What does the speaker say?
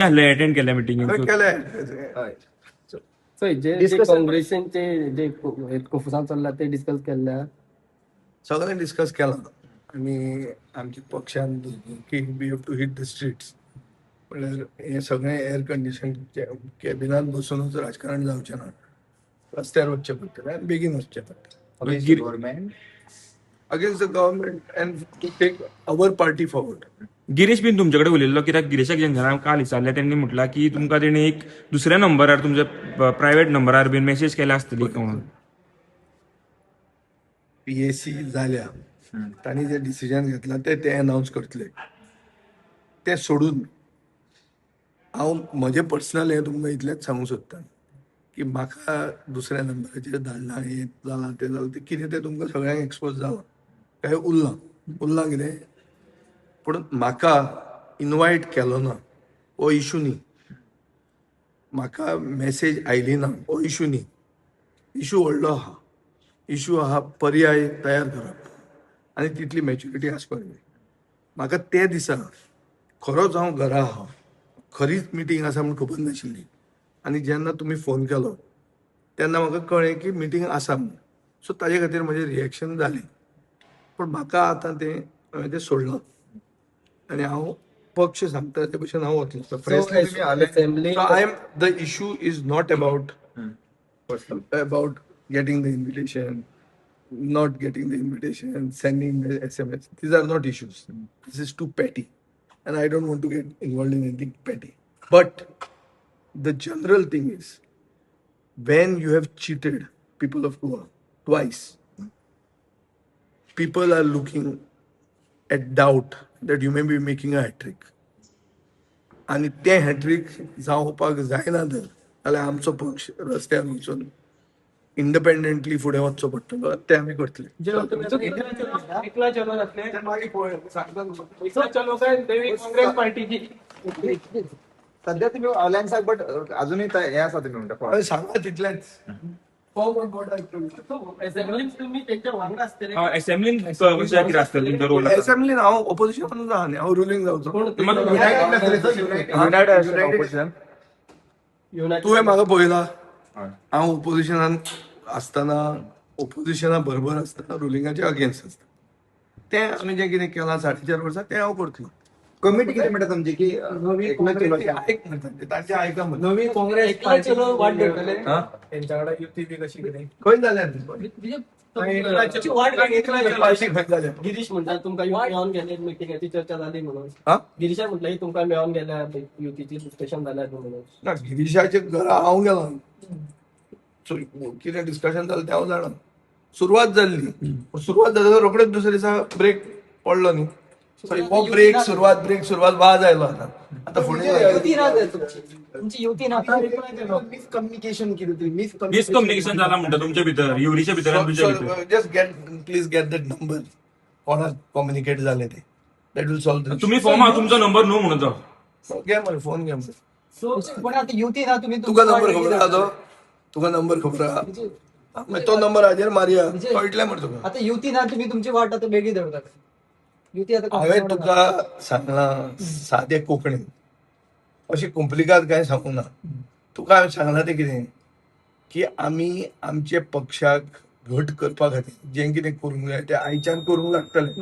Attend केल्या meeting केलंय जे काँग्रेसचे जे कुफसां चल्ला ते डिस्कस केल्या सगळ्यांनी डिस्कस केला आणि आमच्या पक्षान की we have to hit the streets म्हणल्यार हे सगळें एअर कंडिशन कॅबिनात बसूनच राजकारण जावचें ना, रस्त्यार वचचें पडटलें आनी बेगीन वचचें पडटलें government against the government and to take our party forward. Girish बीन तुमच्याकडे उलयल्लो कित्याक गिरीशाक जेन्ना काल विचारलें त्यांनी म्हटलं की तुमकां तेणी एक दुसऱ्या नंबरार तुमच्या प्रायव्हेट नंबरार बीन मेसेज केल्या आसतली म्हणून. PAC जाल्या तांणी जे डिसिजन घेतलां ते अनावन्स करतले. ते सोडून हांव म्हजें पर्सनल हें तुमकां इतलेंच सांगूंक सोदता की म्हाका दुसऱ्या नंबराचेर धाडलां हें जालां तें जालां तें कितें तें तुमकां सगळ्यांक एक्सपोज जालां काय उरलां कितें, पूण म्हाका इनवायट केलो ना हो इशू न्ही, म्हाका मेसेज आयली ना हो इशू न्ही. इशू व्हडलो आहा. इशू आहा पर्याय तयार करप आनी तितली मॅच्युरिटी आसपाक जाय. म्हाका ते दिसा खरोच हांव घरा आहा, खरीच मिटींग आसा म्हूण खबर नाशिल्ली आनी जेन्ना तुमी फोन केलो तेन्ना म्हाका कळ्ळें की मिटींग आसा म्हूण. सो ताजे खातीर म्हजें रिएक्शन जालें, पूण म्हाका आतां हांवें तें सोडलां आनी हांव पक्ष सांगता ते भशेन हांव वतलों. So I am the issue is not about getting the invitation, not getting the invitation, sending the SMS. These are not issues. This is too petty. And I don't want to get involved in anything petty. But the general thing is, when you have cheated people of Goa twice, people are looking at doubt that you may be making a hat-trick. आणि ते hat trick जावपाक जायना जर जाल्यार आमचो पक्ष रस्त्यार वचून इंडिपेंडंटली फुडें वचचो पडटलो, ते आमी करतले. सध्या तुम्ही अलायन्साक बट अजूनही हे आसा तुम्ही म्हणटा सांगा तितलेंच. असेंब्लीन हांव ऑपोजिशनानूच आहा न्ही, हांव रुलींग जावचो. तुवें म्हाका पळयला हांव ऑपोजिशनान आसतना ऑपोजिशना बरोबर आसतना रुलिंगाचे अगेन्स्ट आसता. तें आमी जें कितें केलां 4.5 वर्सां तें हांव करतलो. कमिटी किती म्हणटा तुमची की तांचे आयका नवीन काँग्रेस वाट धरतले त्यांच्याकडे युती बी कशी कितें खंय जाल्यार गिरीश म्हणटा तुमकां मेळोन गेले मिटिंगाची चर्चा जाली म्हणून. गिरीशा म्हटलं तुमकां मेळोन गेल्या युतीची डिस्कशन जाल्यार म्हणून. ना गिरीशाच्या घरा हांव गेलो, कितें डिस्कशन जालें तें हांव जाणा. सुरवात जाल्ली, सुरवात जाता रोखडेच दुसऱ्या दिसा ब्रेक पडलो न्ही. हो ब्रेक सुरवात वाज आयलो आतां मिसकम्युनिकेशन कितें मिसकम्युनिकेशन जाला म्हणटा तुमच्या भितर, युरीच्या भितर आनी तुमच्या भितर. Just please get that number कोणाक कम्युनिकेट जालें ते, दॅट विल सॉल्व. तुम्ही फॉर्मा तुमचो नंबर नो म्हणून जाऊ घे मरे फोन घे मरे. पण आता युती ना तुम्ही तुका नंबर खबर आहा तो? तुका नंबर खबर आहा? तो नंबर हाजेर मारया कळटलें मरे तुका. आता युती ना तुम्ही तुमची वाट आता बेगी धरतात. युती आता हांवें तुका सांगलां सादें कोंकणीन, अशें कॉम्प्लिकेट कांय सांगूं ना. तुका हांवें सांगलां तें कितें की आमी आमचे पक्षाक घट करपा खातीर जें कितें करूंक जाय तें आयच्यान करूंक लागतलें.